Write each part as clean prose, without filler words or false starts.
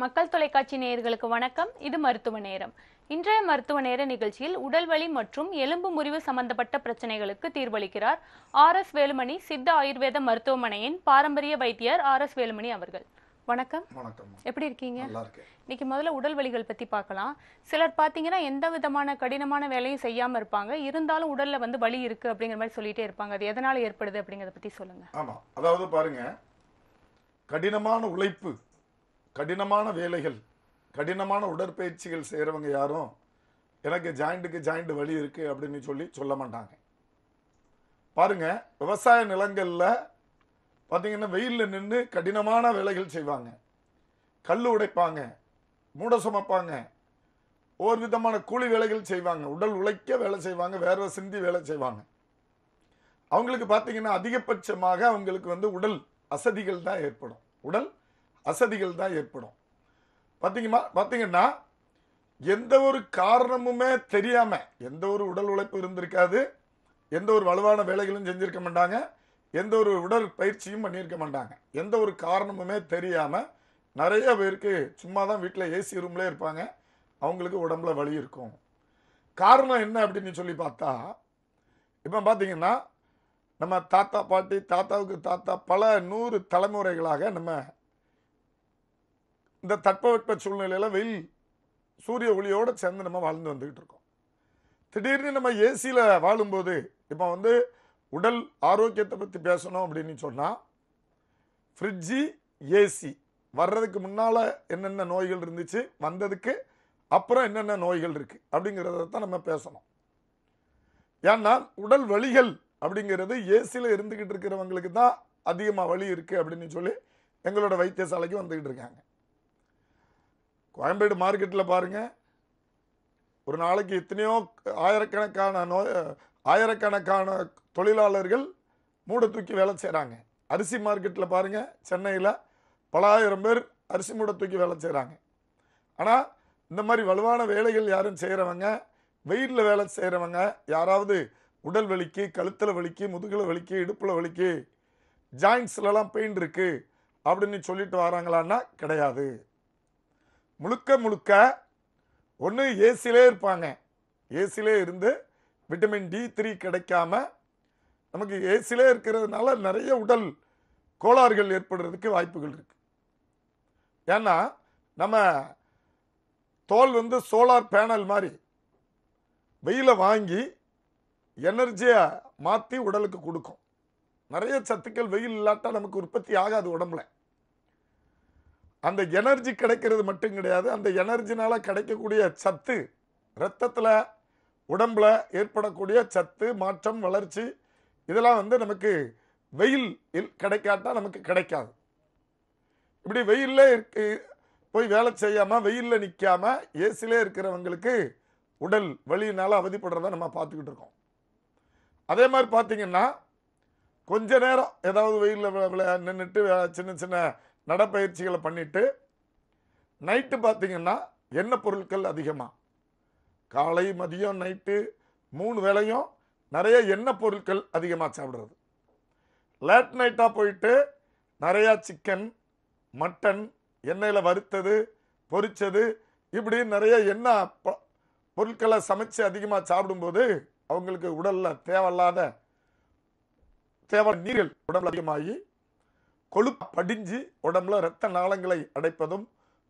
மக்கள் தொலைக்காட்சி நேயர்களுக்கு வணக்கம். இது மருத்துவ நேரம். இன்றைய மருத்துவ நேர நிகழ்ச்சியில் உடல்வலி மற்றும் எலும்பு முறிவு சம்பந்தப்பட்ட பிரச்சனைகளுக்கு தீர்வளிக்கிறார் RS வேலுமணி சித்த ஆயுர்வேத மருத்துவமனையின் பாரம்பரிய வைத்தியர் RS வேலுமணி அவர்கள். வணக்கம். வணக்கம். எப்படி இருக்கீங்க? நல்லா இருக்கேன். இன்னைக்கு முதல்ல உடல் வலிகள் பத்தி பார்க்கலாம். சிலர் பாத்தீங்கன்னா எந்த விதமான கடினமான வேலையும் செய்யாம இருப்பாங்க, இருந்தாலும் உடல்ல வலி இருக்கு அப்படிங்கிற மாதிரி சொல்லிட்டே இருப்பாங்க. அது எதனால ஏற்படுது அப்படிங்கறத பத்தி சொல்லுங்க. ஆமா, அதாவது பாருங்க, கடினமான உழைப்பு, கடினமான வேலைகள், கடினமான உடற்பயிற்சிகள் செய்யறவங்க யாரும் எனக்கு ஜாயிண்ட் வலி இருக்கு அப்படின்னு சொல்ல மாட்டாங்க. பாருங்க, விவசாய நிலங்கள்ல பாத்தீங்கன்னா வெயில்ல நின்று கடினமான வேலைகள் செய்வாங்க. கல் உடைப்பாங்க, மூட சுமப்பாங்க, ஒவ்வொரு விதமான கூலி வேலைகள் செய்வாங்க. உடல் உழைக்க வேலை செய்வாங்க, வேர்வை சிந்தி வேலை செய்வாங்க. அவங்களுக்கு பாத்தீங்கன்னா அதிகபட்சமாக அவங்களுக்கு உடல் அசதிகள் தான் ஏற்படும். உடல் அசதிகள் தான் ஏற்படும். பாத்தீங்கன்னா எந்த ஒரு காரணமுமே தெரியாம எந்த ஒரு உடல் உழைப்பு இருந்திருக்காது, எந்த ஒரு வலுவான வேலைகளும் செஞ்சிருக்க மாட்டாங்க, எந்த ஒரு உடல் பயிற்சியும் பண்ணியிருக்க மாட்டாங்க. எந்த ஒரு காரணமுமே தெரியாம நிறைய பேருக்கு சும்மா தான் வீட்டில் ஏசி ரூம்ல இருப்பாங்க, அவங்களுக்கு உடம்புல வலி இருக்கும். காரணம் என்ன அப்படின்னு சொல்லி பார்த்தா, இப்போ பார்த்தீங்கன்னா நம்ம தாத்தா பாட்டி, தாத்தாவுக்கு தாத்தா, பல 100 தலைமுறைகளாக நம்ம இந்த தட்பவெட்ப சூழ்நிலையில வெயில் சூரிய ஒளியோடு சேர்ந்து நம்ம வாழ்ந்து வந்துகிட்டு இருக்கோம். திடீர்னு நம்ம ஏசியில் வாழும்போது, இப்போ உடல் ஆரோக்கியத்தை பற்றி பேசணும் அப்படின்னு சொன்னால், ஃப்ரிட்ஜி ஏசி வர்றதுக்கு முன்னால் என்னென்ன நோய்கள் இருந்துச்சு, வந்ததுக்கு அப்புறம் என்னென்ன நோய்கள் இருக்குது அப்படிங்கிறத தான் நம்ம பேசணும். ஏன்னா உடல் வலிகள் அப்படிங்கிறது ஏசியில் இருந்துக்கிட்டு இருக்கிறவங்களுக்கு தான் அதிகமாக வலி இருக்குது அப்படின்னு சொல்லி எங்களோட வைத்தியசாலைக்கு வந்துக்கிட்டு இருக்காங்க. கோயம்பேடு மார்க்கெட்டில் பாருங்கள், ஒரு நாளைக்கு எத்தனையோ ஆயிரக்கணக்கான தொழிலாளர்கள் மூடை தூக்கி வேலை செய்கிறாங்க. அரிசி மார்க்கெட்டில் பாருங்கள், சென்னையில் பல ஆயிரம் பேர் அரிசி மூடை தூக்கி வேலை செய்கிறாங்க. ஆனால் இந்த மாதிரி வலுவான வேலைகள் யாரும் செய்கிறவங்க, வெயிலில் வேலை செய்கிறவங்க யாராவது உடல் வலிக்கு, கழுத்தில் வலிக்கு, முதுகில் வலிக்கு, இடுப்பில் வலிக்கு, ஜாயின்ஸ்லாம் பெயின் இருக்குது அப்படின்னு சொல்லிட்டு வராங்களான்னா கிடையாது. முழுக்க ஒன்று ஏசிலே இருப்பாங்க. ஏசிலே இருந்து விட்டமின் D3 கிடைக்காம நமக்கு ஏசிலே இருக்கிறதுனால நிறைய உடல் கோளாறுகள் ஏற்படுறதுக்கு வாய்ப்புகள் இருக்கு. ஏன்னா நம்ம தோல் சோலார் பேனல் மாதிரி வெயில வாங்கி எனர்ஜியை மாற்றி உடலுக்கு கொடுக்கும். நிறைய சத்துக்கள் வெயில் இல்லாட்டா நமக்கு உற்பத்தி ஆகாது உடம்புல. அந்த எனர்ஜி கிடைக்கிறது மட்டும் கிடையாது, அந்த எனர்ஜினால கிடைக்கக்கூடிய சத்து, இரத்தத்தில் உடம்புல ஏற்படக்கூடிய சத்து மாற்றம், வளர்ச்சி, இதெல்லாம் நமக்கு வெயில் கிடைக்காட்டா நமக்கு கிடைக்காது. இப்படி வெயில்ல போய் வேலை செய்யாமல், வெயிலில் நிற்காம ஏசிலே இருக்கிறவங்களுக்கு உடல் வலியினால அவதிப்படுறத நம்ம பார்த்துக்கிட்டு இருக்கோம். அதே மாதிரி பார்த்தீங்கன்னா கொஞ்ச நேரம் ஏதாவது வெயிலில் நின்றுட்டு சின்ன சின்ன நடப்பயிற்சிகளை பண்ணிட்டு நைட்டு பார்த்தீங்கன்னா எண்ணெய் பொருட்கள் அதிகமாக, காலை மதியம் நைட்டு 3 வேளையும் நிறைய எண்ணெய் பொருட்கள் அதிகமாக சாப்பிட்றது. லேட் நைட்டாக போயிட்டு நிறையா சிக்கன், மட்டன், எண்ணெயில் வறுத்தது, பொரிச்சது, இப்படி நிறைய எண்ணெய் பொருட்களை சமைச்சு அதிகமாக சாப்பிடும்போது அவங்களுக்கு உடலில் தேவையில்லாத நீர்கள் உடம்புல அதிகமாகி கொழுப்பு படிஞ்சு உடம்புல இரத்த நாளங்களை அடைப்பதும்,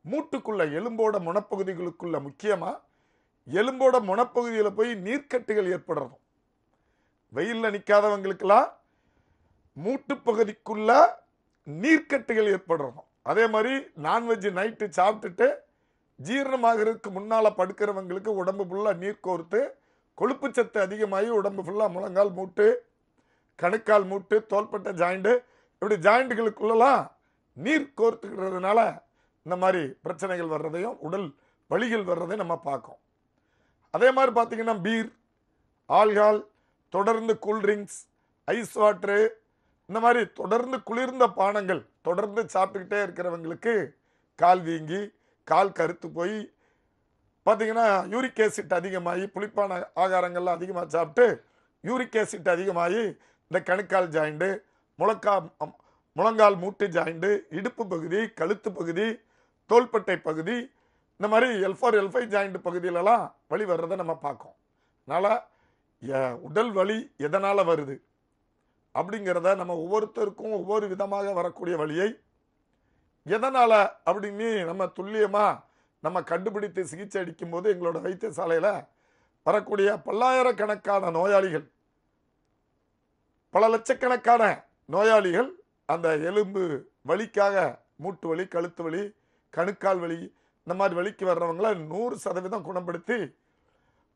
மூட்டுக்குள்ள எலும்போட முனப்பகுதிகளுக்குள்ள, முக்கியமாக எலும்போட முனப்பகுதியில் போய் நீர்க்கட்டுகள் ஏற்படுறதும், வெயிலில் நிற்காதவங்களுக்கெல்லாம் மூட்டு பகுதிக்குள்ள நீர்க்கட்டுகள் ஏற்படுறதும். அதே மாதிரி நான்வெஜ் நைட்டு சாப்பிட்டுட்டு ஜீரணமாகிறதுக்கு முன்னால் படுக்கிறவங்களுக்கு உடம்பு ஃபுல்லாக நீர் கோர்த்து கொழுப்பு சத்து அதிகமாகி உடம்பு ஃபுல்லாக முழங்கால் மூட்டு, கணுக்கால் மூட்டு, தோள்பட்டை ஜாயிண்ட்டு, இப்படி ஜாயிண்ட்டுகளுக்குள்ளலாம் நீர் கோர்த்துக்கிறதுனால இந்த மாதிரி பிரச்சனைகள் வர்றதையும் உடல் வலிகள் வர்றதையும் நம்ம பார்க்கோம். அதே மாதிரி பார்த்தீங்கன்னா பீர், ஆல்கஹால், தொடர்ந்து கூல்ட்ரிங்க்ஸ், ஐஸ் வாட்ரு, இந்த மாதிரி தொடர்ந்து குளிர்ந்த பானங்கள் தொடர்ந்து சாப்பிட்டுக்கிட்டே இருக்கிறவங்களுக்கு கால் வீங்கி, கால் கருத்து போய் பார்த்தீங்கன்னா யூரிக் ஆசிட் அதிகமாகி, புளிப்பான ஆகாரங்கள்லாம் அதிகமாக சாப்பிட்டு யூரிக் ஆசிட் அதிகமாகி இந்த கணுக்கால் ஜாயிண்ட்டு, முழங்கால் மூட்டு ஜாயிண்ட்டு, இடுப்பு பகுதி, கழுத்து பகுதி, தோள்பட்டை பகுதி, இந்த மாதிரி L4 L5 ஜாயிண்ட் பகுதியிலலாம் வலி வர்றதை நம்ம பார்க்கோம். அதனால் உடல் வலி எதனால் வருது அப்படிங்கிறத நம்ம ஒவ்வொருத்தருக்கும் ஒவ்வொரு விதமாக வரக்கூடிய வலியை எதனால் அப்படின்னு நம்ம துல்லியமாக நம்ம கண்டுபிடித்து சிகிச்சை அளிக்கும்போது எங்களோட வைத்தியசாலையில் வரக்கூடிய பல்லாயிரக்கணக்கான நோயாளிகள், பல லட்சக்கணக்கான நோயாளிகள் அந்த எலும்பு வலிக்காக, மூட்டு வலி, கழுத்து வலி, கணுக்கால் வலி, இந்த மாதிரி வலிக்கு வர்றவங்களை 100% குணப்படுத்தி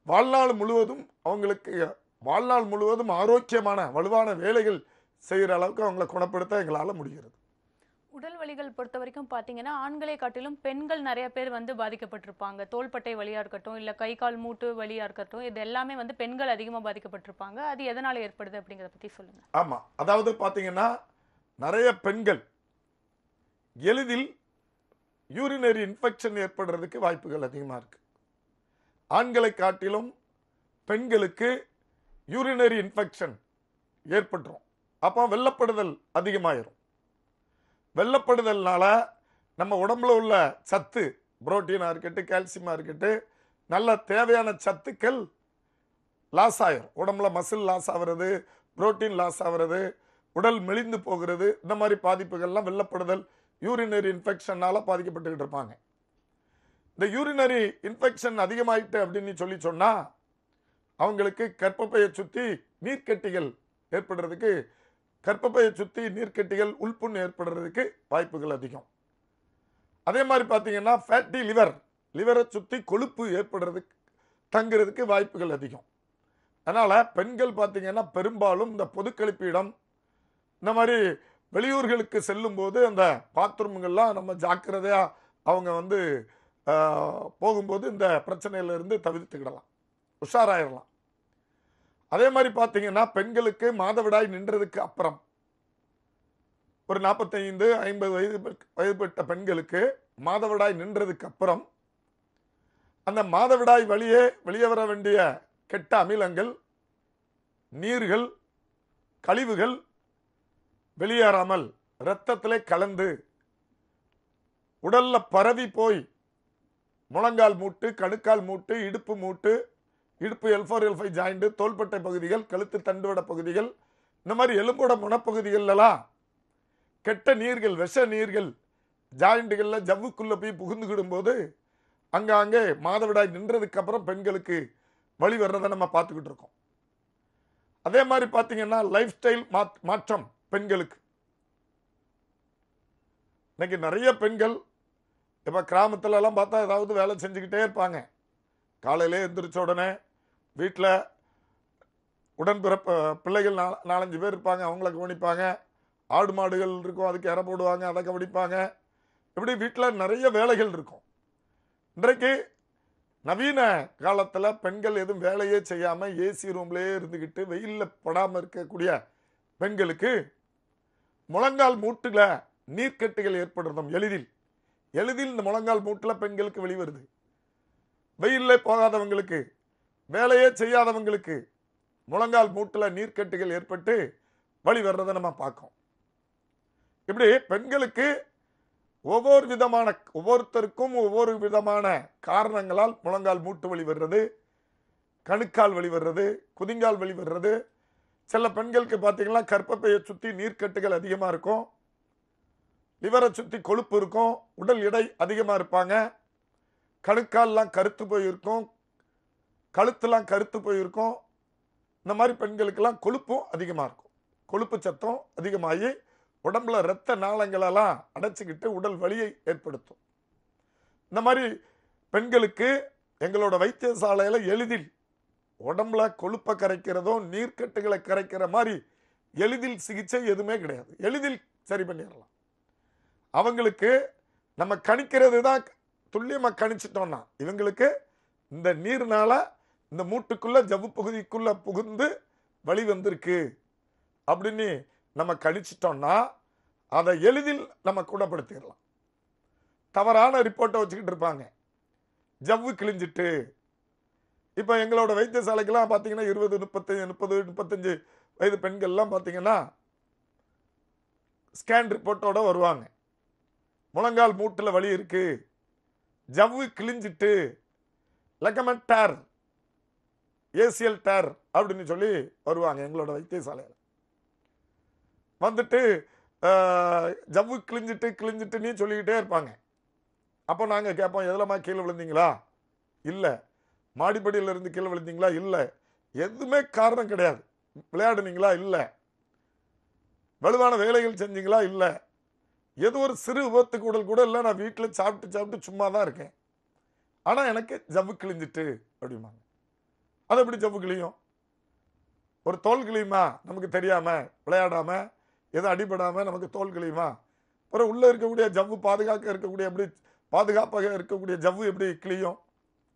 வாழ்நாள் முழுவதும் ஆரோக்கியமான வலுவான வேலைகள் செய்கிற அளவுக்கு அவங்களை குணப்படுத்த எங்களால் முடிகிறது. உடல் வலிகள் பொறுத்த வரைக்கும் பார்த்தீங்கன்னா ஆண்களை காட்டிலும் பெண்கள் நிறைய பேர் வந்து பாதிக்கப்பட்டிருப்பாங்க. தோள்பட்டை வலியாக இருக்கட்டும், இல்லை கை கால் மூட்டு வலியாக இருக்கட்டும், இது எல்லாமே வந்து பெண்கள் அதிகமாக பாதிக்கப்பட்டிருப்பாங்க. அது எதனால் ஏற்படுது அப்படிங்கிறத பற்றி சொல்லுங்கள். ஆமாம், அதாவது பார்த்தீங்கன்னா நிறைய பெண்கள் எளிதில் யூரினரி இன்ஃபெக்ஷன் ஏற்படுறதுக்கு வாய்ப்புகள் அதிகமாக இருக்கு. ஆண்களை காட்டிலும் பெண்களுக்கு யூரினரி இன்ஃபெக்ஷன் ஏற்பட்டுரும். அப்போ வெள்ளப்படுதல் அதிகமாயிரும். வெள்ளப்படுதல்னால நம்ம உடம்புல உள்ள சத்து, புரோட்டீனாக இருக்கட்டும், கால்சியமாக இருக்கட்டும், நல்ல தேவையான சத்துக்கள் லாஸ் ஆயிரும். உடம்புல மசில் லாஸ் ஆகிறது, புரோட்டீன் லாஸ் ஆகிறது, உடல் மெலிந்து போகிறது. இந்த மாதிரி பாதிப்புகள்லாம் வெள்ளப்படுதல், யூரினரி இன்ஃபெக்ஷனால பாதிக்கப்பட்டுக்கிட்டு இருப்பாங்க. இந்த யூரினரி இன்ஃபெக்ஷன் அதிகமாயிட்டு அப்படின்னு சொன்னால் அவங்களுக்கு கர்ப்பப்பையை சுற்றி நீர்க்கட்டிகள் ஏற்படுறதுக்கு, கர்ப்பப்பையை சுற்றி நீர்க்கட்டிகள், உள்புண் ஏற்படுறதுக்கு வாய்ப்புகள் அதிகம். அதே மாதிரி பார்த்தீங்கன்னா ஃபேட்டி லிவரை சுற்றி கொழுப்பு ஏற்படுறதுக்கு, தங்குறதுக்கு வாய்ப்புகள் அதிகம். அதனால் பெண்கள் பார்த்தீங்கன்னா பெரும்பாலும் இந்த பொதுக்கழிப்பிடம், இந்த மாதிரி வெளியூர்களுக்கு செல்லும்போது அந்த பாத்ரூம்கள்லாம் நம்ம ஜாக்கிரதையாக அவங்க வந்து போகும்போது இந்த பிரச்சனையிலிருந்து தவிர்த்துக்கிடலாம், உஷாராயிடலாம். அதே மாதிரி பார்த்தீங்கன்னா பெண்களுக்கு மாதவிடாய் நின்றதுக்கு அப்புறம் ஒரு 45-50 வயதுபட்ட பெண்களுக்கு மாதவிடாய் நின்றதுக்கு அப்புறம் அந்த மாதவிடாய் வெளியே வர வேண்டிய கெட்ட அமிலங்கள், நீர்கள், கழிவுகள் வெளியேறாமல் இரத்தத்திலே கலந்து உடல்ல பரவி போய் முழங்கால் மூட்டு, கணுக்கால் மூட்டு, இடுப்பு L4 L5 ஜாயிண்ட், தோள்பட்டை பகுதிகள், கழுத்து தண்டுவட பகுதிகள், இந்த மாதிரி எலும்போட முனப்பகுதிகளெல்லாம் கெட்ட நீர்கள், விஷ நீர்கள் ஜாயிண்ட்டுகளில் ஜவ்வுக்குள்ளே போய் புகுந்துக்கிடும் போது அங்கே மாதவிடாய் நின்றதுக்கு அப்புறம் பெண்களுக்கு வலி வர்றதை நம்ம பார்த்துக்கிட்டு இருக்கோம். அதே மாதிரி பார்த்தீங்கன்னா லைஃப் ஸ்டைல் மாற்றம் பெண்களுக்கு. இன்னைக்கு நிறைய பெண்கள் இப்போ கிராமத்துலலாம் பார்த்தா ஏதாவது வேலை செஞ்சுக்கிட்டே இருப்பாங்க. காலையிலே எந்திரிச்ச உடனே வீட்டில் உடன்பிறப்பு பிள்ளைகள் 4-5 பேர் இருப்பாங்க, அவங்கள கவனிப்பாங்க. ஆடு மாடுகள் இருக்கும், அதுக்கு இற போடுவாங்க, அதை கவனிப்பாங்க. இப்படி வீட்டில் நிறைய வேலைகள் இருக்கும். இன்றைக்கு நவீன காலத்தில் பெண்கள் எதுவும் வேலையே செய்யாமல் ஏசி ரூம்லேயே இருந்துக்கிட்டு வெயிலில் படாமல் இருக்கக்கூடிய பெண்களுக்கு முழங்கால் மூட்டில் நீர்க்கட்டுகள் ஏற்படுறதும் எளிதில் இந்த முழங்கால் மூட்டில் பெண்களுக்கு வெளிவருது. வெயிலில் போகாதவங்களுக்கு, வேலையே செய்யாதவங்களுக்கு முழங்கால் மூட்டில் நீர்க்கட்டுகள் ஏற்பட்டு வலி வர்றதை நம்ம பார்க்கோம். இப்படி பெண்களுக்கு ஒவ்வொருத்தருக்கும் ஒவ்வொரு விதமான காரணங்களால் முழங்கால் மூட்டு வலி வர்றது, கணுக்கால் வலி வர்றது, குதிங்கால் வலி வர்றது. சில பெண்களுக்கு பார்த்தீங்கன்னா கர்ப்பப்பையை சுற்றி நீர்க்கட்டுகள் அதிகமாக இருக்கும், லிவரை சுற்றி கொழுப்பு இருக்கும், உடல் எடை அதிகமாக இருப்பாங்க, கணுக்கால்லாம் கருத்து போயிருக்கும், கழுத்துலாம் கருத்து போயிருக்கும். இந்த மாதிரி பெண்களுக்கெல்லாம் கொழுப்பும் அதிகமாக இருக்கும். கொழுப்பு சத்தம் அதிகமாகி உடம்புல இரத்த நாளங்களெல்லாம் அடைச்சிக்கிட்டு உடல் வலியை ஏற்படுத்தும். இந்த மாதிரி பெண்களுக்கு எங்களோட வைத்தியசாலையில் எளிதில் உடம்புல கொழுப்பை கரைக்கிறதோ நீர்க்கட்டுகளை கரைக்கிற மாதிரி எளிதில் சிகிச்சை எதுவுமே கிடையாது. எளிதில் சரி பண்ணிடலாம். அவங்களுக்கு நம்ம கணிக்கிறது தான் துல்லியமாக கணிச்சிட்டோம்னா இவங்களுக்கு இந்த நீர்னால இந்த மூட்டுக்குள்ள ஜவ்வு பகுதிக்குள்ள புகுந்து வலி வந்திருக்கு அப்படின்னு நம்ம கணிச்சிட்டோம்னா அதை எளிதில் நம்ம குணப்படுத்திடலாம். தவறான ரிப்போர்ட்டை வச்சுக்கிட்டு இருப்பாங்க, ஜவ்வு கிழிஞ்சிட்டு. இப்போ எங்களோட வைத்தியசாலைக்கெல்லாம் பார்த்தீங்கன்னா 20-35 வயது பெண்கள்லாம் பார்த்தீங்கன்னா ஸ்கேன் ரிப்போர்ட்டோட வருவாங்க. முழங்கால் மூட்டில் வலி இருக்கு, ஜவ்வு கிழிஞ்சிட்டு, லெகமெண்ட் டேர், ஏசிஎல் டேர் அப்படின்னு சொல்லி வருவாங்க எங்களோட வைத்தியசாலையில். வந்துட்டு ஜவ்வு கிழிஞ்சிட்டுன்னு சொல்லிக்கிட்டே இருப்பாங்க. அப்போ நாங்கள் கேட்போம், எதுலமா கீழே விழுந்தீங்களா? இல்லை. மாடிப்படியில் இருந்து கீழே விழுந்தீங்களா? இல்லை. எதுவுமே காரணம் கிடையாது. விளையாடுனீங்களா? இல்லை. வலுவான வேலைகள் செஞ்சீங்களா? இல்லை. ஏதோ ஒரு சிறு விபத்து கூட இல்லை, நான் வீட்டில் சாப்பிட்டு சும்மா தான் இருக்கேன், ஆனால் எனக்கு ஜவ்வு கிழிஞ்சிட்டு அப்படிம்பாங்க. அது எப்படி ஜவ்வு கிழியும்? ஒரு தோல் கிழியுமா? நமக்கு தெரியாம விளையாடாம எதுவும் அடிபடாம நமக்கு தோல் கிழியுமா? அப்புறம் உள்ள இருக்கக்கூடிய ஜவ்வு பாதுகாப்பாக இருக்கக்கூடிய ஜவ்வு எப்படி கிழியும்?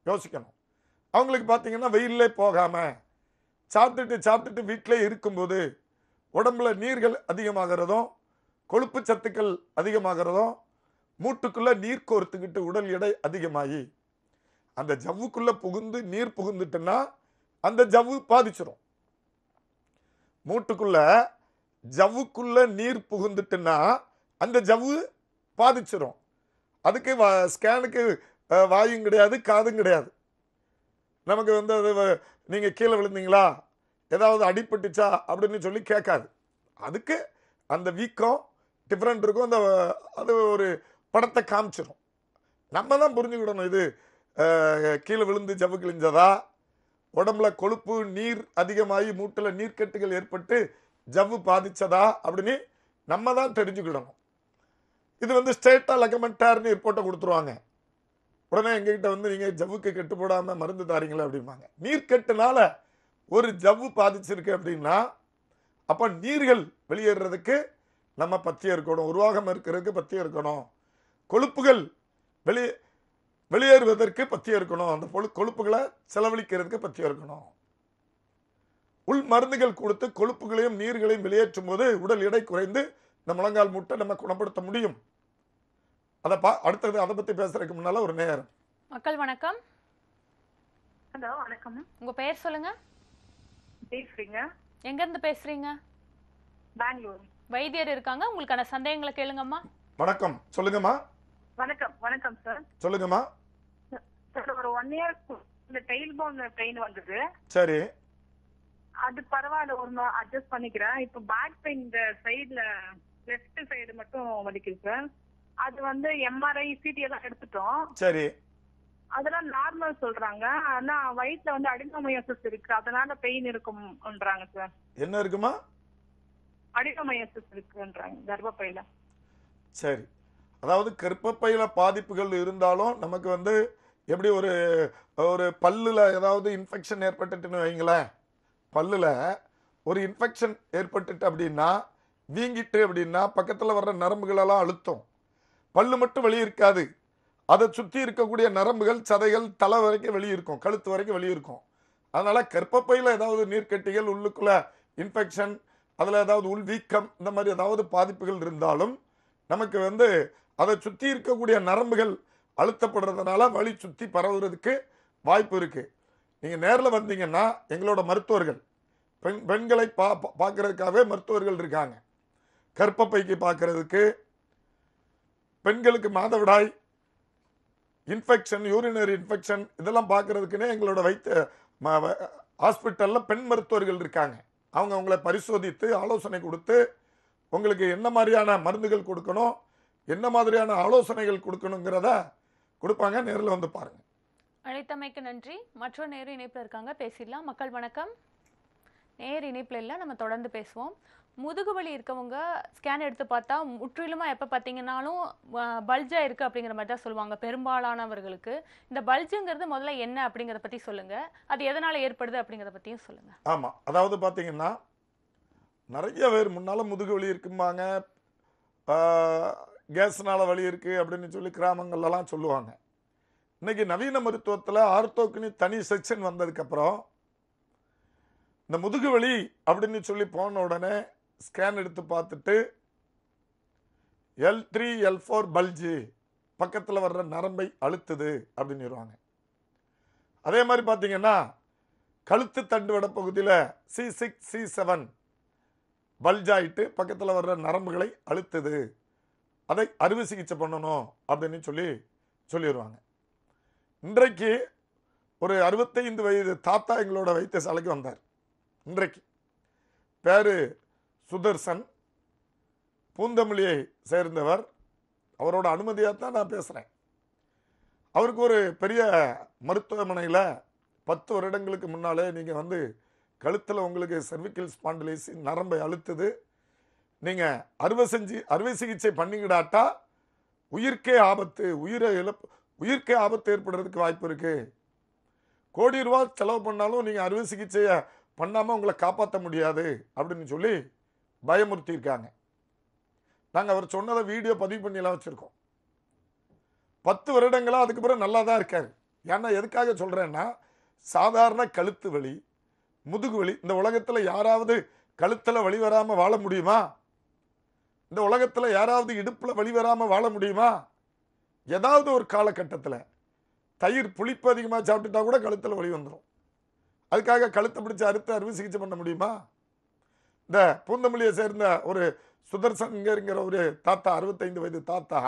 யோசிக்கணும். அவங்களுக்கு பார்த்தீங்கன்னா வெயிலே போகாம சாப்பிட்டுட்டு வீட்டிலே இருக்கும்போது உடம்புல நீர்கள் அதிகமாகிறதும், கொழுப்பு சத்துக்கள் அதிகமாகிறதும், மூட்டுக்குள்ள நீர் கோர்த்துக்கிட்டு உடல் எடை அதிகமாகி அந்த ஜவ்வுக்குள்ள புகுந்து நீர் புகுந்துட்டுன்னா அந்த ஜவ்வு பாதிச்சிடும். மூட்டுக்குள்ள ஜவ்வுக்குள்ள நீர் புகுந்துட்டுன்னா அந்த ஜவ்வு பாதிச்சிடும். அதுக்கு ஸ்கேனுக்கு வாயும் கிடையாது, காதும் கிடையாது. நமக்கு அது நீங்கள் கீழே விழுந்தீங்களா, ஏதாவது அடிபட்டுச்சா அப்படின்னு சொல்லி கேட்காது. அதுக்கு அந்த வீக்கம் டிஃப்ரெண்ட் இருக்கும். அது ஒரு படத்தை காமிச்சிடும். நம்ம தான் புரிஞ்சுக்கிடணும், இது கீழே விழுந்து ஜவ்வு கிழிஞ்சதா, உடம்புல கொழுப்பு நீர் அதிகமாகி மூட்டில் நீர்க்கட்டுகள் ஏற்பட்டு ஜவ்வு பாதிச்சதா அப்படின்னு நம்ம தான் தெரிஞ்சுக்கிடணும். இது ஸ்ட்ரெயிட்டாக லெகமெண்ட் டேர்னு ரிப்போர்ட்டை கொடுத்துருவாங்க. உடனே எங்ககிட்ட நீங்கள் ஜவ்வுக்கு கெட்டு போடாமல் மருந்து தாரீங்களா அப்படிம்பாங்க. நீர்க்கட்டுனால ஒரு ஜவ்வு பாதிச்சிருக்கு அப்படின்னா அப்போ நீர்கள் வெளியேறதுக்கு நம்ம பத்தியம் இருக்கணும், உருவாகம் இருக்கிறதுக்கு பத்தியம் இருக்கணும், கொழுப்புகள் வெளியேறுவதற்கு பத்தியம் இருக்கணும், அந்த கொழுப்புகளை செலவழிக்கிறதுக்கு பத்தியம் இருக்கணும். உள் மருந்துகள் கொடுத்து கொழுப்புகளையும் நீர்களையும் வெளியேற்றும் போது உடல் எடை குறைந்து இந்த முழங்கால் மூட்டை நம்ம குணப்படுத்த முடியும். அடுத்தது அதை பத்தி பேசுறதுக்கு முன்னால ஒரு நேரம். மக்கள் வணக்கம். ஹலோ, வணக்கம். உங்க பெயர் சொல்லுங்க. பேசுறீங்க? எங்க இருந்து பேசுறீங்க? பெங்களூர். வைத்தியர் இருக்காங்க, உங்களுக்கான சந்தேகங்களை கேளுங்கம்மா. வணக்கம், சொல்லுங்கம்மா. வணக்கம் சார். சொல்லுங்கம்மா. சார், ஒரு 1 இயர் இந்த டெயில் போன் பெயின் வந்தது. சரி. அது பரவாயில்ல, ஒரு அட்ஜஸ்ட் பண்ணிக்கிறேன். இப்போ பேக் பெயின் இந்த சைடுல லெஃப்ட் சைடு மட்டும் வலிக்குது சார். அது எம்ஆர்ஐ சிடி எல்லாம் எடுத்துட்டோம். சரி. அதெல்லாம் நார்மல் சொல்றாங்க. ஆனா வயிற்றுல அடினோமயோசிஸ் இருக்கு, அதனால பெயின் இருக்கும்ன்றாங்க சார். என்ன இருக்குமா? அடினோமயோசிஸ் இருக்குன்றாங்க கர்ப்பப்பையில. சரி. அதாவது கர்ப்பப்பையில பாதிப்புகள் இருந்தாலும் நமக்கு எப்படி ஒரு பல்லுல ஏதாவது இன்ஃபெக்ஷன் ஏற்பட்டுட்டுன்னு வைங்களேன், பல்லுல ஒரு இன்ஃபெக்ஷன் ஏற்பட்டுட்டு அப்படின்னா, வீங்கிட்டு அப்படின்னா பக்கத்தில் வர்ற நரம்புகளெல்லாம் அழுத்தம். பல்லு மட்டும் வெளியே இருக்காது, அதை சுற்றி இருக்கக்கூடிய நரம்புகள் சதைகள் தலை வரைக்கும் வெளியே இருக்கும், கழுத்து வரைக்கும் வெளியே இருக்கும். அதனால கர்ப்பப்பையில் ஏதாவது நீர்க்கட்டிகள், உள்ளுக்குள்ள இன்ஃபெக்ஷன், அதில் ஏதாவது உள் வீக்கம், இந்த மாதிரி ஏதாவது பாதிப்புகள் இருந்தாலும் நமக்கு அதை சுற்றி இருக்கக்கூடிய நரம்புகள் அழுத்தப்படுறதுனால வலி சுற்றி பரவுறதுக்கு வாய்ப்பு இருக்கு. நீங்கள் நேரில் வந்தீங்கன்னா எங்களோட மருத்துவர்கள், பெண்களை பார்க்கறதுக்காகவே மருத்துவர்கள் இருக்காங்க. கர்ப்பப்பைக்கு பார்க்கறதுக்கு, பெண்களுக்கு மாதவிடாய் இன்ஃபெக்ஷன், யூரினரி இன்ஃபெக்ஷன் இதெல்லாம் பார்க்கறதுக்குன்னே எங்களோட ஹாஸ்பிட்டலில் பெண் மருத்துவர்கள் இருக்காங்க. அவங்க உங்களை பரிசோதித்து ஆலோசனை கொடுத்து உங்களுக்கு என்ன மாதிரியான மருந்துகள் கொடுக்கணும், என்ன மாதிரியான ஆலோசனைகள் கொடுக்கணுங்கிறத கொடுப்பாங்க. நேரில் வந்து பாருங்க. அழைத்தமைக்கு நன்றி. மற்றொரு நேரு இணைப்பில் இருக்காங்க, பேசிடலாம். மக்கள் வணக்கம். நேர் இணைப்பில் இல்லை, நம்ம தொடர்ந்து பேசுவோம். முதுகு வலி இருக்கவங்க ஸ்கேன் எடுத்து பார்த்தா முற்றிலுமாக எப்போ பார்த்தீங்கன்னாலும் பல்ஜாக இருக்குது அப்படிங்கிற மாதிரி தான் சொல்லுவாங்க பெரும்பாலானவர்களுக்கு. இந்த பல்ஜுங்கிறது முதல்ல என்ன அப்படிங்கிறத பற்றி சொல்லுங்கள், அது எதனால் ஏற்படுது அப்படிங்கிறத பற்றியும் சொல்லுங்கள். ஆமாம், அதாவது பார்த்தீங்கன்னா நிறைய பேர் முன்னால் முதுகு வலி இருக்கும்பாங்க, கேஸ்னால வலி இருக்குது அப்படின்னு சொல்லி கிராமங்கள்லாம் சொல்லுவாங்க. இன்னைக்கு நவீன மருத்துவத்தில் ஆர்த்தோக்குன்னு தனி செக்ஷன் வந்ததுக்கப்புறம் இந்த முதுகு வலி அப்படின்னு சொல்லி போன உடனே ஸ்கேன் எடுத்து பார்த்துட்டு L3 L4 பல்ஜு, பக்கத்தில் வர்ற நரம்பை அழுத்துது அப்படின்னு சொல்லுவாங்க. அதே மாதிரி பார்த்தீங்கன்னா கழுத்து தண்டுவட பகுதியில் C6 C7 பல்ஜாயிட்டு பக்கத்தில் வர்ற நரம்புகளை அழுத்துது அதை அறுவை சிகிச்சை பண்ணணும் அப்படின்னு சொல்லிடுவாங்க. இன்றைக்கு ஒரு 65 வயது தாத்தா எங்களோட வைத்தியசாலைக்கு வந்தார். இன்றைக்கு பேரு சுதர்சன், பூந்தமல்லியை சேர்ந்தவர். அவரோட அனுமதியாக தான் நான் பேசுகிறேன். அவருக்கு ஒரு பெரிய மருத்துவமனையில் 10 வருடங்களுக்கு முன்னாலே நீங்கள் வந்து கழுத்தில் உங்களுக்கு செர்விக்கல் ஸ்பாண்டிலைசிஸ் நரம்பை அழுத்துது, நீங்கள் அறுவை சிகிச்சை பண்ணிக்கிடாட்டா உயிர்க்கே ஆபத்து, உயிர்க்கே ஆபத்து ஏற்படுறதுக்கு வாய்ப்பு இருக்கு. கோடி ரூபாய் செலவு பண்ணாலும் நீங்கள் அறுவை சிகிச்சையை பண்ணாமல் உங்களை காப்பாற்ற முடியாது அப்படின்னு சொல்லி பயமுறுத்தியிருக்காங்க. நாங்கள் அவர் சொன்னதை வீடியோ பதிவு பண்ணிலாம் வச்சுருக்கோம். 10 வருடங்களாக அதுக்கு பிறகு நல்லா தான் இருக்கார். ஏன்னா எதுக்காக சொல்கிறேன்னா, சாதாரண கழுத்து வலி, முதுகு வலி, இந்த உலகத்தில் யாராவது கழுத்தில் வலி வராமல் வாழ முடியுமா? இந்த உலகத்தில் யாராவது இடுப்பில் வலி வராமல் வாழ முடியுமா? ஏதாவது ஒரு காலகட்டத்தில் தயிர் புளிப்பு அதிகமாக சாப்பிட்டுட்டா கூட கழுத்தில் வலி வந்துடும். அதுக்காக கழுத்தை பிடிச்சி அறுவை சிகிச்சை பண்ண முடியுமா? இந்த பூந்தமல்லியை சேர்ந்த ஒரு சுதர்சன்கிற ஒரு தாத்தா, 65 வயது தாத்தா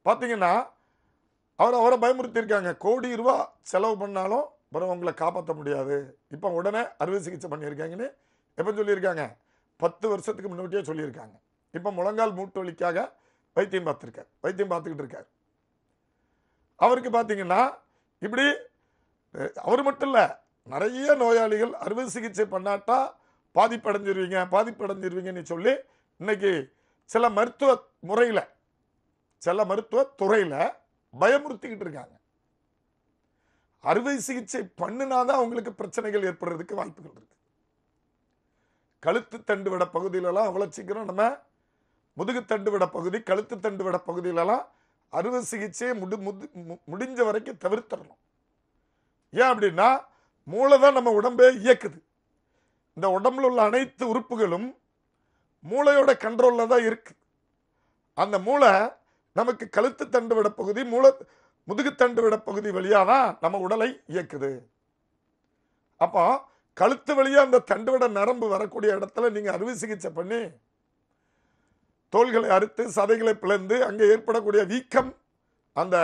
பார்த்தீங்கன்னா, அவரை பயமுறுத்தியிருக்காங்க. கோடி ரூபா செலவு பண்ணாலும் அப்புறம் உங்களை காப்பாற்ற முடியாது, இப்போ உடனே அறுவை சிகிச்சை பண்ணியிருக்காங்கன்னு எப்போ சொல்லியிருக்காங்க? 10 வருஷத்துக்கு முன்னாடியே சொல்லியிருக்காங்க. இப்போ முழங்கால் மூட்டு வலிக்காக வைத்தியம் பார்த்துக்கிட்டு இருக்கார். அவருக்கு பார்த்தீங்கன்னா இப்படி அவர் மட்டும் இல்லை, நிறைய நோயாளிகள் அறுவை சிகிச்சை பண்ணாட்டா பாதிப்படைஞ்சிருவீங்கன்னு சொல்லி இன்னைக்கு சில மருத்துவ துறையில் பயமுறுத்திக்கிட்டு இருக்காங்க. அறுவை சிகிச்சை பண்ணினாதான் அவங்களுக்கு பிரச்சனைகள் ஏற்படுறதுக்கு வாய்ப்புகள் இருக்கு. கழுத்து தண்டுவிட பகுதியிலலாம் அவ்வளோ சீக்கிரம் நம்ம முதுகு தண்டுவிட பகுதி, கழுத்து தண்டுவிட பகுதியிலலாம் அறுவை சிகிச்சையை முடிஞ்ச வரைக்கும் தவிர்த்தரணும். ஏன் அப்படின்னா, மூளை தான் நம்ம உடம்பே இயக்குது. இந்த உடம்புல உள்ள அனைத்து உறுப்புகளும் மூளையோட கண்ட்ரோலில் தான் இருக்கு. அந்த மூளை நமக்கு கழுத்து தண்டுவிட பகுதி, முதுகு தண்டுவிட பகுதி வழியாக தான் நம்ம உடலை இயக்குது. அப்போ கழுத்து வழியாக அந்த தண்டுவிட நரம்பு வரக்கூடிய இடத்துல நீங்கள் அறுவை சிகிச்சை பண்ணி தோள்களை அறுத்து சதைகளை பிளந்து அங்கே ஏற்படக்கூடிய வீக்கம் அந்த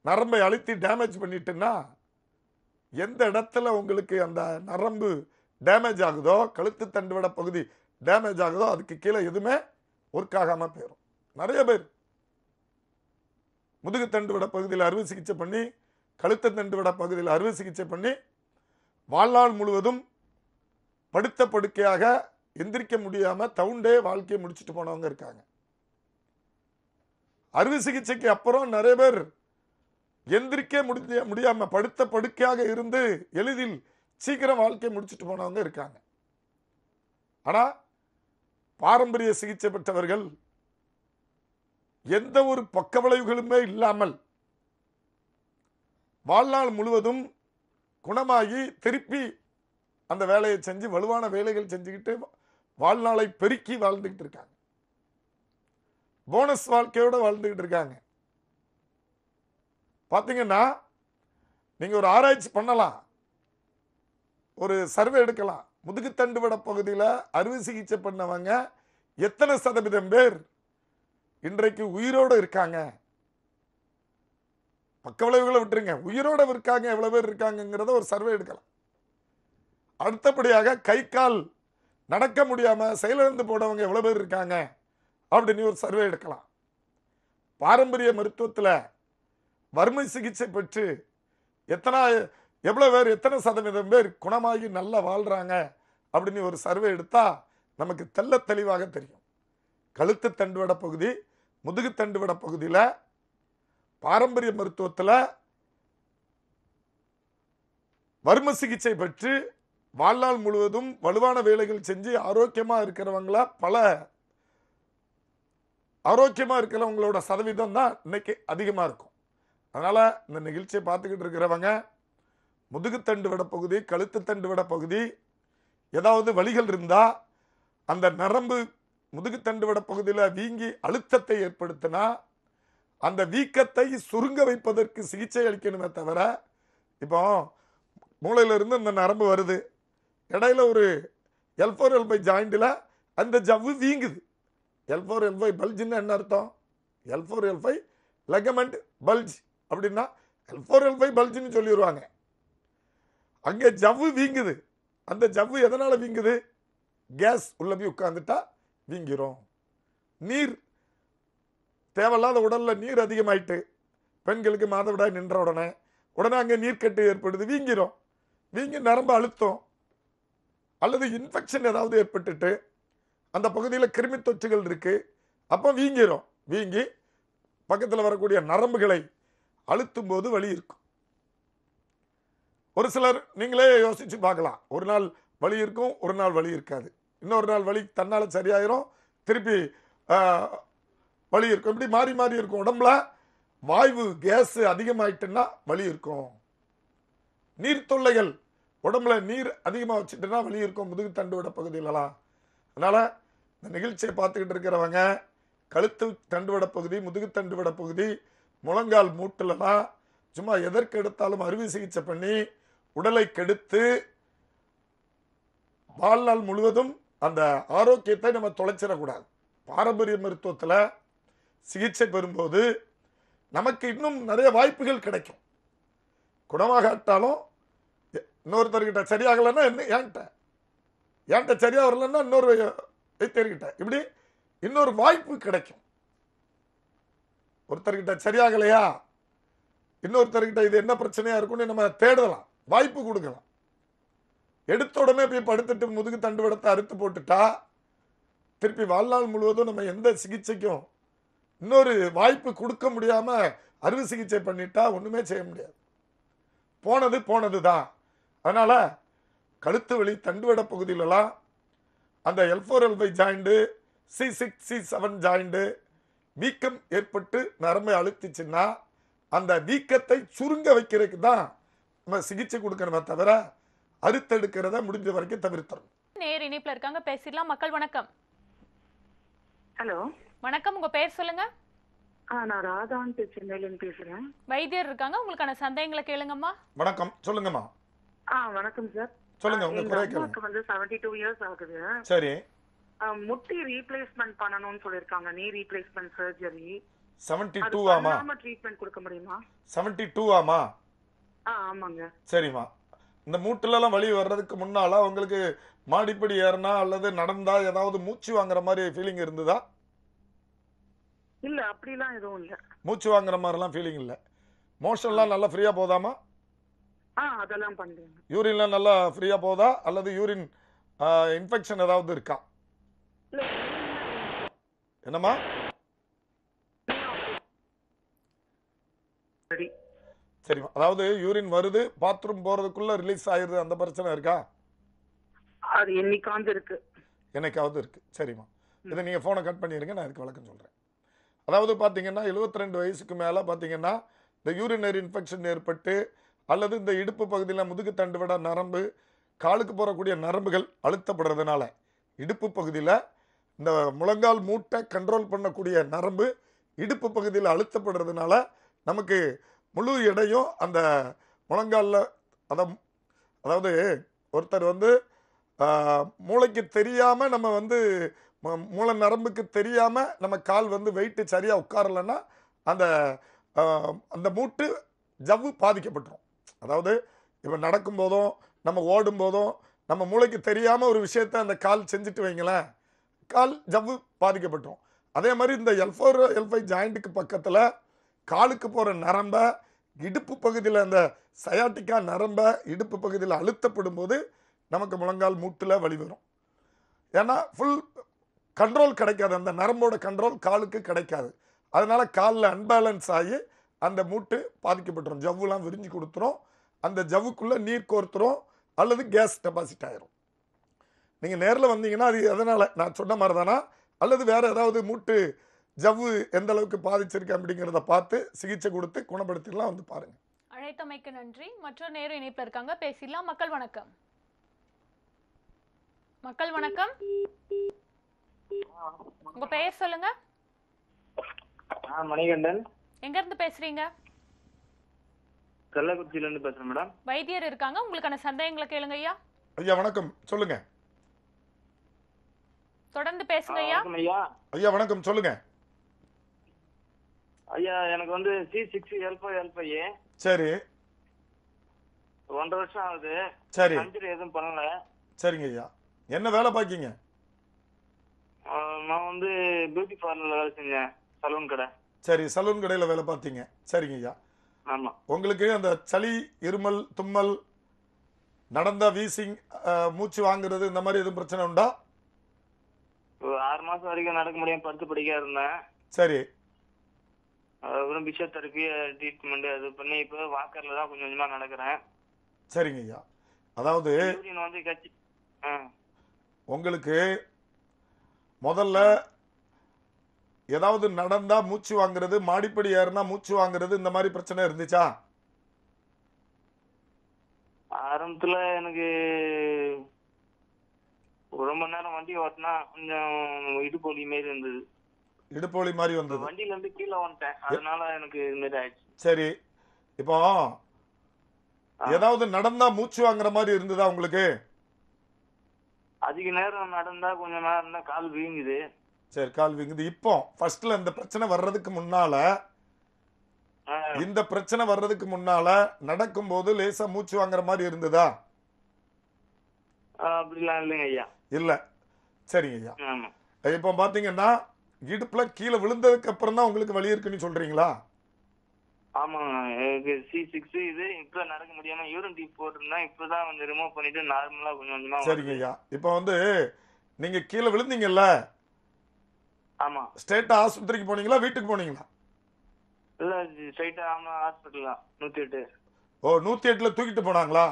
நரம்பை அழுத்தி டேமேஜ் பண்ணிட்டுன்னா, எந்த இடத்துல உங்களுக்கு அந்த நரம்பு டேமேஜ் ஆகுதோ, கழுத்து தண்டுவிட பகுதி டேமேஜ் ஆகுதோ, அதுக்கு கீழே எதுவுமே ஒர்க் ஆகாமல் போயிடும். நிறைய பேர் முதுகு தண்டுவிட பகுதியில் அறுவை சிகிச்சை பண்ணி, கழுத்து தண்டுவிட பகுதியில் அறுவை சிகிச்சை பண்ணி வாழ்நாள் முழுவதும் படுத்த படுக்கையாக எந்திரிக்க முடியாம தவுண்டே வாழ்க்கையை முடிச்சுட்டு போனவங்க இருக்காங்க. அறுவை சிகிச்சைக்கு அப்புறம் நிறைய பேர் எந்திரிக்க முடியாம படுத்த படுக்கையாக இருந்து எளிதில் சீக்கிரம் வாழ்க்கையை முடிச்சுட்டு போனவங்க இருக்காங்க. ஆனா பாரம்பரிய சிகிச்சை பெற்றவர்கள் எந்த ஒரு பக்க விளைவுகளுமே இல்லாமல் வாழ்நாள் முழுவதும் குணமாகி திருப்பி அந்த வேலையை செஞ்சு வலுவான வேலைகள் செஞ்சுக்கிட்டு வாழ்நாளை பெருக்கி வாழ்ந்துகிட்டு இருக்காங்க. போனஸ் வாழ்க்கையோட வாழ்ந்துகிட்டு இருக்காங்க. பார்த்தீங்கன்னா, நீங்க ஒரு ஆராய்ச்சி பண்ணலாம், ஒரு சர்வே எடுக்கலாம். முதுகுத்தண்டுவிட பகுதியில் அறுவை சிகிச்சை பண்ணவங்க எத்தனை சதவீதம் பேர் இன்றைக்கு உயிரோடு இருக்காங்க? பக்க விளைவுகளை விட்டுருங்க, உயிரோட இருக்காங்க எவ்வளவு பேர் இருக்காங்கிறத ஒரு சர்வே எடுக்கலாம். அடுத்தபடியாக கை கால் நடக்க முடியாம செயலிழந்து போனவங்க எவ்வளவு பேர் இருக்காங்க அப்படின்னு ஒரு சர்வே எடுக்கலாம். பாரம்பரிய மருத்துவத்தில் வறுமை சிகிச்சை பெற்று எத்தனை சதவீதம் பேர் குணமாகி நல்லா வாழ்றாங்க அப்படின்னு ஒரு சர்வே எடுத்தா நமக்கு தெள்ள தெளிவாக தெரியும். கழுத்து தண்டுவிட பகுதி, முதுகு தண்டுவிட பகுதியில் பாரம்பரிய மருத்துவத்தில் வறுமை சிகிச்சை பெற்று வாழ்நாள் முழுவதும் வலுவான வேலைகள் செஞ்சு ஆரோக்கியமா இருக்கிறவங்களோட சதவீதம் தான் இன்னைக்கு அதிகமா இருக்கும். அதனால இந்த நிகழ்ச்சியை பார்த்துக்கிட்டு இருக்கிறவங்க முதுகு தண்டுவிட பகுதி, கழுத்து தண்டுவிட பகுதி ஏதாவது வலிகள் இருந்தா, அந்த நரம்பு முதுகு தண்டுவிட பகுதியில் வீங்கி அழுத்தத்தை ஏற்படுத்தினா அந்த வீக்கத்தை சுருங்க வைப்பதற்கு சிகிச்சை அளிக்கணுமே தவிர, இப்போ மூளையிலிருந்து இந்த நரம்பு வருது, இடையில ஒரு L4 L5 ஜாயிண்டில் அந்த ஜவ்வு வீங்குது, L4 L5 பல்ஜ்னா என்ன அர்த்தம்? L4 L5 லெகமெண்ட் பல்ஜ் அப்படின்னா L4 L5 பல்ஜ்னு சொல்லிடுவாங்க. அங்கே ஜவ்வு வீங்குது. அந்த ஜவ்வு எதனால வீங்குது? கேஸ் உள்ள போய் உட்கார்ந்துட்டா வீங்கிறோம். நீர் தேவையில்லாத உடல்ல நீர் அதிகமாயிட்டு பெண்களுக்கு மாதவிடாய் நின்ற உடனே அங்கே நீர்க்கட்டு ஏற்படுது, வீங்கிறோம். வீங்கி நரம்பு அழுத்தம் அல்லது இன்ஃபெக்ஷன் ஏதாவது ஏற்பட்டுட்டு அந்த பகுதியில் கிருமி தொற்றுகள் இருக்கு, அப்போ வீங்கிறோம். வீங்கி பக்கத்தில் வரக்கூடிய நரம்புகளை அழுத்தும் போது வலி இருக்கும். ஒரு சிலர் நீங்களே யோசிச்சு பார்க்கலாம், ஒரு நாள் வலி இருக்கும், ஒரு நாள் வலி இருக்காது, இன்னொரு நாள் வலி தன்னால சரியாயிரும், திருப்பி வலி இருக்கும். இப்படி மாறி மாறி இருக்கும். உடம்புல வாயு கேஸ் அதிகமாயிட்டுன்னா வலி இருக்கும். நீர் தொல்லைகள் உடம்புல நீர் அதிகமாக வச்சுட்டுனா வலி இருக்கும் முதுகு தண்டுவட பகுதியிலலாம். அதனால இந்த நிகழ்ச்சியை பார்த்துக்கிட்டு இருக்கிறவங்க கழுத்து தண்டுவட பகுதி, முதுகு தண்டுவட பகுதி, முழங்கால் மூட்டுலலாம் சும்மா எதற்கு எடுத்தாலும் அறுவை சிகிச்சை பண்ணி உடலை கெடுத்து வாழ்நாள் முழுவதும் அந்த ஆரோக்கியத்தை நம்ம தொலைச்சிடக்கூடாது. பாரம்பரிய மருத்துவத்தில் சிகிச்சை பெறும்போது நமக்கு இன்னும் நிறைய வாய்ப்புகள் கிடைக்கும். குணமாகட்டாலும் இன்னொருத்தர்கிட்ட சரியாகலைன்னா என்கிட்ட சரியா வரலன்னா இன்னொரு வைத்தியர்கிட்ட, இப்படி இன்னொரு வாய்ப்பு கிடைக்கும். ஒருத்தர்கிட்ட சரியாகலையா இன்னொருத்தர்கிட்ட இது என்ன பிரச்சனையா இருக்கும்னு நம்ம தேடலாம், வாய்ப்பு கொடுக்கலாம். எடுத்த உடனே போய் படுத்துட்டு முதுகு தண்டுவடத்தை அறுத்து போட்டுட்டா திருப்பி வாழ்நாள் முழுவதும் நம்ம எந்த சிகிச்சைக்கும் இன்னொரு வாய்ப்பு கொடுக்க முடியாம அறுவை சிகிச்சை பண்ணிட்டா ஒண்ணுமே செய்ய முடியாது. போனது தான். அதனால கழுத்து வலி தண்டுவட பகுதியிலலாம் அந்த L4 L5 joint, C6 C7 joint வீக்கம் ஏற்பட்டு நரம்பை அழுத்திச்சுன்னா அந்த வீக்கத்தை சுருங்க வைக்கிறதுக்கு தான் நம்ம சிகிச்சை கொடுக்கணுமே தவிர அறுத்தெடுக்கிறத முடிஞ்ச வரைக்கும் தவிர்த்தணும். நேர் இணைப்புல இருக்காங்க, பேசிடலாம். மக்கள் வணக்கம். ஹலோ வணக்கம், உங்க பேர் சொல்லுங்க. நான் ராதான் பேசுறேன். வைத்தியர் இருக்காங்க, உங்களுக்கான சந்தேகங்களை கேளுங்கம்மா. வணக்கம், சொல்லுங்கம்மா. வணக்கம் சார். சொல்லுங்க, உங்க குறை கேளுங்க. எனக்கு வந்து 72 இயர்ஸ் ஆகுது. சரி. முட்டி ரீப்ளேஸ்மென்ட் பண்ணனும்னு சொல்லிருக்காங்க, நீ ரீப்ளேஸ்மென்ட் சர்ஜரி. 72 ஆமா? நாம ட்ரீட்மென்ட் கொடுக்க முடியுமா? 72 ஆமா? ஆமாங்க. சரிம்மா. இந்த மூட்டுல எல்லாம் வலி வர்றதுக்கு முன்னால உங்களுக்கு மாடிப்படி ஏறினா அல்லது நடந்தா ஏதாவது மூச்சு வாங்குற மாதிரி ஃபீலிங் இருந்ததா? இல்ல, அப்படிலாம் எதுவும் இல்ல. மூச்சு வாங்குற மாதிரிலாம் ஃபீலிங் இல்ல. மோஷன்லாம் நல்லா ஃப்ரீயா போதாமா? அதெல்லாம் பண்றேன். யூரின்லாம் நல்லா ஃப்ரீயா போதா அல்லது யூரின் இன்ஃபெக்ஷன் ஏதாவது இருக்கா? என்னம்மா? சரிம்மா. அதாவது யூரின் வருது, பாத்ரூம் போறதுக்குள்ள ரிலீஸ் ஆயிருது, அந்த பிரச்சனை இருக்கா? அது என்னைக்காவது இருக்கு. என்னைக்காவது இருக்கு. சரிம்மா. இதை நீங்க போனை கட் பண்ணிருங்க, நான் இதுக்கு விளக்கம் சொல்றேன். அதாவது பாத்தீங்கன்னா 72 வயசுக்கு மேல பாத்தீங்கன்னா இந்த யூரினரி இன்ஃபெக்ஷன் ஏற்பட்டு அல்லது இந்த இடுப்பு பகுதியில் முதுகு தண்டுவட நரம்பு, காலுக்கு போறக்கூடிய நரம்புகள் அழுத்தப்படுறதுனால இடுப்பு பகுதியில் இந்த முழங்கால் மூட்டை கண்ட்ரோல் பண்ணக்கூடிய நரம்பு இடுப்பு பகுதியில் அழுத்தப்படுறதுனால நமக்கு முழு எடையும் அந்த முழங்காலில் அதாவது ஒருத்தர் வந்து மூளைக்கு தெரியாம நம்ம வந்து மூளை நரம்புக்கு தெரியாம நம்ம கால் வந்து வெயிட்டு சரியா உட்காரலன்னா அந்த அந்த மூட்டு ஜவ்வு பாதிக்கப்பட்டுரும். அதாவது இப்போ நடக்கும் போதும் நம்ம ஓடும் போதும் நம்ம மூளைக்கு தெரியாம ஒரு விஷயத்த அந்த கால் செஞ்சுட்டு வைங்களேன், கால் ஜவ்வு பாதிக்கப்பட்டுரும். அதே மாதிரி இந்த L4 L5 ஜாயிண்ட்டுக்கு பக்கத்துல காலுக்கு போற நரம்ப இடுப்பு பகுதியில் அந்த சயாட்டிக்கா நரம்ப இடுப்பு பகுதியில் அழுத்தப்படும் போது நமக்கு முழங்கால் மூட்டுல வலி வரும். ஏன்னா ஃபுல் கண்ட்ரோல் கிடைக்காது, அந்த நரம்போட கண்ட்ரோல் காலுக்கு கிடைக்காது. அதனால காலில் அன்பேலன்ஸ் ஆகி அந்த மூட்டு பாதிக்கப்பட்டுரும், ஜவ்வுலாம் விரிஞ்சு கொடுத்துரும், அந்த ஜவ்வுக்குள்ள நீர் கோர்த்துரும் அல்லது கேஸ் டெபாசிட் ஆயிரும். நீங்க நேரில் வந்தீங்கன்னா அது எதனால நான் சொன்ன மாதிரி தானா அல்லது வேற ஏதாவது மூட்டு ஜவ்வு எந்த அளவுக்கு பாதிச்சிருக்கு அப்படிங்கிறத பார்த்து சிகிச்சை கொடுத்து குணப்படுத்திடலாம். வந்து பாருங்க. அழைத்தமைக்கு நன்றி. மற்றொரு நேரம் இணைப்புல இருக்காங்க, பேசிடலாம். மக்கள் வணக்கம். மக்கள் வணக்கம், உங்க பெயர் சொல்லுங்க. மணிகண்டன். எங்க இருந்து பேசுறீங்க? கள்ளக்குறிச்சியில இருந்து பேசுறேன் மேடம். வைத்தியர் இருக்காங்க, உங்களுக்கான சந்தேகங்களை கேளுங்க ஐயா. ஐயா வணக்கம், சொல்லுங்க. தொடர்ந்து பேசுங்க ஐயா. வணக்கம் ஐயா. ஐயா வணக்கம், சொல்லுங்க. ஐயா எனக்கு வந்து C6 L5 சரி 1.5 வருஷம் ஆகுது. சரி சர்ஜரி எதுவும் பண்ணல. சரிங்க ஐயா. என்ன வேலை பாக்கீங்க? நான் வந்து பியூட்டி பார்லர்ல வேலை செஞ்சேன், சலூன் கடை. சரி, சலூன் கடையில வேலை பார்த்தீங்க. சரிங்க ஐயா. ஆமா. உங்களுக்கு அந்த சளி, இருமல், தும்மல், நடந்தா வீசிங், மூச்சு வாங்குறது, இந்த மாதிரி எதுவும் பிரச்சனை உண்டா? ஒரு 6 மாசம் வரைக்கும் நடக்க முடியாம படுத்து படிக்க இருந்தேன். சரி அப்புறம் பிசியோதெரப்பி ட்ரீட்மெண்ட் அது பண்ணி இப்போ வாக்கர்ல தான் கொஞ்சம் கொஞ்சமா நடக்கிறேன். சரிங்க ஐயா. அதாவது யூரின் வந்து கட்சி உங்களுக்கு முதல்ல ஏதாவது நடந்தா மூச்சு வாங்குறது, மாடிப்படி ஏறினா மூச்சு வாங்குறது, இந்த மாதிரி பிரச்சனை இருந்துச்சா? ஆரம்பத்துல எனக்கு ஒரு மணி நேரம் வண்டி ஓட்டினா கொஞ்சம் இடுப்பு வலி மாரி இருந்தது. இடுப்பு வலி மாதிரி வந்தது. வண்டியில இருந்து கீழே வந்துட்டேன், அதனால எனக்கு இது மாதிரி ஆயிடுச்சு. சரி, இப்போ ஏதாவது நடந்தா மூச்சு வாங்குற மாதிரி இருந்ததா உங்களுக்கு? அதிக நேரம் நடந்தா கொஞ்சம் நேரம் இருந்தா கால் வீங்குது. சரி, கால் வீங்குது. இப்போ ஃபர்ஸ்ட்ல இந்த பிரச்சனை வர்றதுக்கு முன்னால, இந்த பிரச்சனை வர்றதுக்கு முன்னால நடக்கும்போது லேசா மூச்சு வாங்குற மாதிரி இருந்ததா? அப்படிலாம் இல்லைங்க ஐயா. இல்ல. சரிங்க ஐயா. ஆமா. இப்போ பாத்தீங்கன்னா இடுப்புல கீழே விழுந்ததுக்கு அப்புறம் தான் உங்களுக்கு வலி இருக்குன்னு சொல்றீங்களா? ஆமாங்க, எனக்கு C6 இது இப்ப நடக்க முடியாம யூரின் டியூப் போட்டிருந்தேன், இப்பதான் கொஞ்சம் ரிமூவ் பண்ணிட்டு நார்மலா கொஞ்சம் கொஞ்சமா. சரிங்க ஐயா. இப்போ வந்து நீங்க கீழே விழுந்தீங்கல்ல, ஆமா. ஸ்ட்ரெயிட்டா ஆஸ்பத்திரிக்கு போனீங்களா, வீட்டுக்கு போனீங்களா? இல்ல ஸ்ட்ரைட்டா ஆமா ஹாஸ்பிட்டல் தான் 108. ஓ, 108ல தூக்கிட்டு போனாங்களா?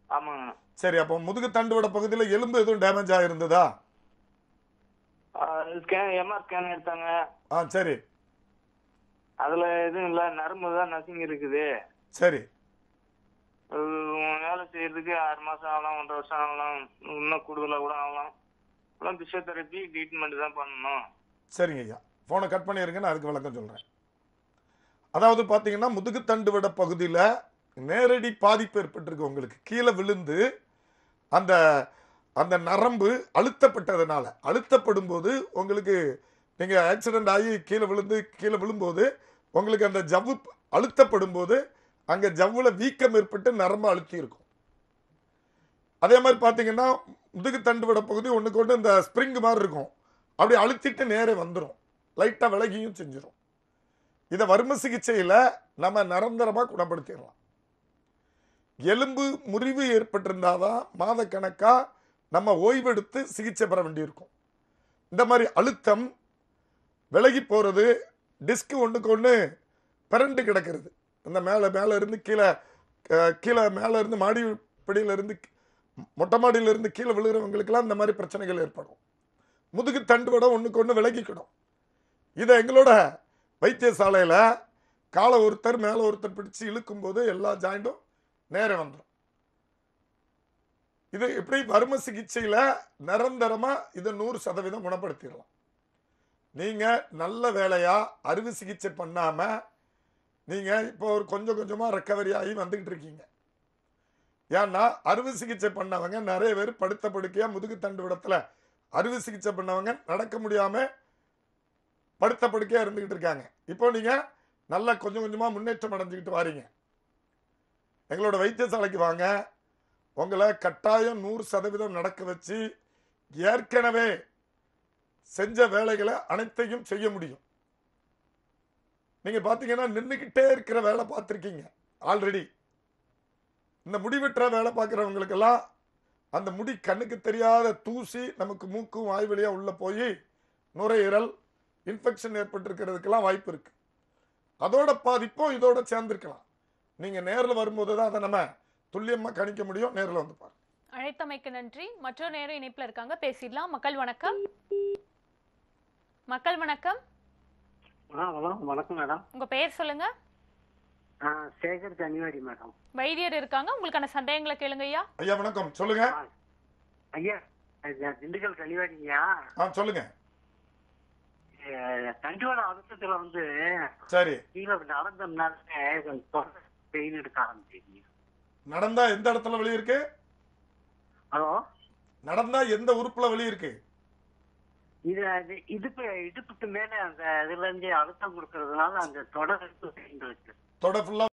ஆமாங்க. சரி, அப்போ முதுகு தண்டுவட பகுதியில எலும்பு எதுவும் டேமேஜ் ஆயிருந்ததா? MR ஸ்கேன் எடுத்தாங்க. சரி அதுல எதுவும் இல்ல, நரம்பு தான் நசுங்கி இருக்குது. சரி வேலை செய்யறதுக்கு 6 மாசம் ஆகலாம், 1.5 வருஷம் ஆகலாம், இன்னும் கூடுதலா கூட ஆகலாம். பிசியோதெரப்பி ட்ரீட்மெண்ட் தான் பண்ணணும். சரிங்க ஐயா, போனை கட் பண்ணிருங்க, நான் அதுக்கு விளக்கம் சொல்றேன். அதாவது பாத்தீங்கன்னா முதுகு தண்டுவட பகுதியில நேரடி பாதிப்பு ஏற்பட்டிருக்கு உங்களுக்கு. கீழே விழுந்து அந்த அந்த நரம்பு அழுத்தப்பட்டதுனால, அழுத்தப்படும் போது உங்களுக்கு, நீங்க ஆக்சிடென்ட் ஆகி கீழே விழும்போது உங்களுக்கு அந்த ஜவ்வு அழுத்தப்படும் போது அங்க ஜவ்வுல வீக்கம் ஏற்பட்டு நரம்பு அழுத்தி இருக்கும். அதே மாதிரி பாத்தீங்கன்னா முதுகு தண்டுவட பகுதி ஒண்ணுக்கு ஒன்று இந்த ஸ்ப்ரிங் மாதிரி இருக்கும், அப்படி அழுத்திட்டு நேரே வந்துடும், லைட்டா விலகியும் செஞ்சிடும். இதை வர்ம சிகிச்சையில நம்ம நிரந்தரமா குணப்படுத்திடலாம். எலும்பு முறிவு ஏற்பட்டிருந்தாதான் மாதக்கணக்கா நம்ம ஓய்வெடுத்து சிகிச்சை பெற வேண்டியிருக்கும். இந்த மாதிரி அழுத்தம் விலகி போறது, டிஸ்க் ஒண்ணுக்கு ஒன்று பிறண்டு கிடக்கிறது, இந்த மேல இருந்து கீழே மேல இருந்து மாடிப்படியில இருந்து மொட்டை மாடியில இருந்து கீழே விழுகிறவங்களுக்கெல்லாம் இந்த மாதிரி பிரச்சனைகள் ஏற்படும். முதுகு தண்டுவடம் ஒண்ணுக்கு ஒன்று விலகிக்கிடும். இதை எங்களோட வைத்தியசாலையில காலை ஒருத்தர் மேல ஒருத்தர் பிடிச்சு இழுக்கும் போது எல்லா ஜாயிண்டும் நேரம் வந்துடும். இது எப்படி வர்ம சிகிச்சையில நிரந்தரமா இதை 100% குணப்படுத்திடலாம். நீங்க நல்ல வேலையா அறுவை சிகிச்சை பண்ணாம நீங்க இப்போ ஒரு கொஞ்சம் கொஞ்சமா ரெக்கவரி ஆகி வந்துகிட்டு இருக்கீங்க. ஏன்னா அறுவை சிகிச்சை பண்ணவங்க நிறைய பேர் படுத்த படுக்கையா முதுகு தண்டுவடத்துல அறுவை சிகிச்சை பண்ணவங்க நடக்க முடியாம படுத்த படுக்கையா இருந்துகிட்டு இருக்காங்க. இப்போ நீங்க நல்லா கொஞ்சம் கொஞ்சமா முன்னேற்றம் அடைஞ்சுக்கிட்டு வாரீங்க. எங்களோட வைத்தியசாலைக்கு வாங்க, உங்களை கட்டாயம் 100% நடக்க வச்சு ஏற்கனவே செஞ்ச வேலைகளை அனைத்தையும் செய்ய முடியும். நீங்க பாத்தீங்கன்னா நின்றுகிட்டே இருக்கிற வேலை பார்த்திருக்கீங்க ஆல்ரெடி. இந்த முடி வெட்டுற வேலை பார்க்கிறவங்களுக்கெல்லாம் அந்த முடி கண்ணுக்கு தெரியாத தூசி நமக்கு மூக்கும் வாய் வழியா உள்ள போய் நுரையீரல் இன்ஃபெக்ஷன் ஏற்பட்டிருக்கிறதுக்கெல்லாம் வாய்ப்பு இருக்கு. அதோட பாதிப்பும் இதோட சேர்ந்திருக்கலாம். நீங்க நேரில் வரும்போது தான் அதை நம்ம துல்லியமா கணிக்க முடியும். நேரில் வந்து பாருங்க. அழைத்தமைக்கு நன்றி. மற்றொரு நேரம் இணைப்புல இருக்காங்க, பேசிடலாம். மக்கள் வணக்கம். மக்கள் வணக்கம். வணக்கம் மேடம். உங்க பெயர் சொல்லுங்க. சேகர் கன்னிவாடி மேடம். வைத்தியர் இருக்காங்க, உங்களுக்கான சந்தேகங்களை கேளுங்க ஐயா. ஐயா வணக்கம், சொல்லுங்க. ஐயா திண்டுக்கல் கன்னிவாடிங்கய்யா. சொல்லுங்க. தண்டுவட அழுத்தத்துல வந்து சரி, கீழே நடந்தோம்னாலே பெயின் எடுக்க ஆரம்பிச்சிருக்கீங்க. நடந்தா எந்த இடத்துல வலி இருக்கு? ஹலோ, நடந்தா எந்த உறுப்புல வலி இருக்கு? இடுப்புக்கு மேல அந்த இதுல இருந்து அழுத்தம் கொடுக்கறதுனால அந்த தொடர் இருக்கு. தொட ஃபுல்லா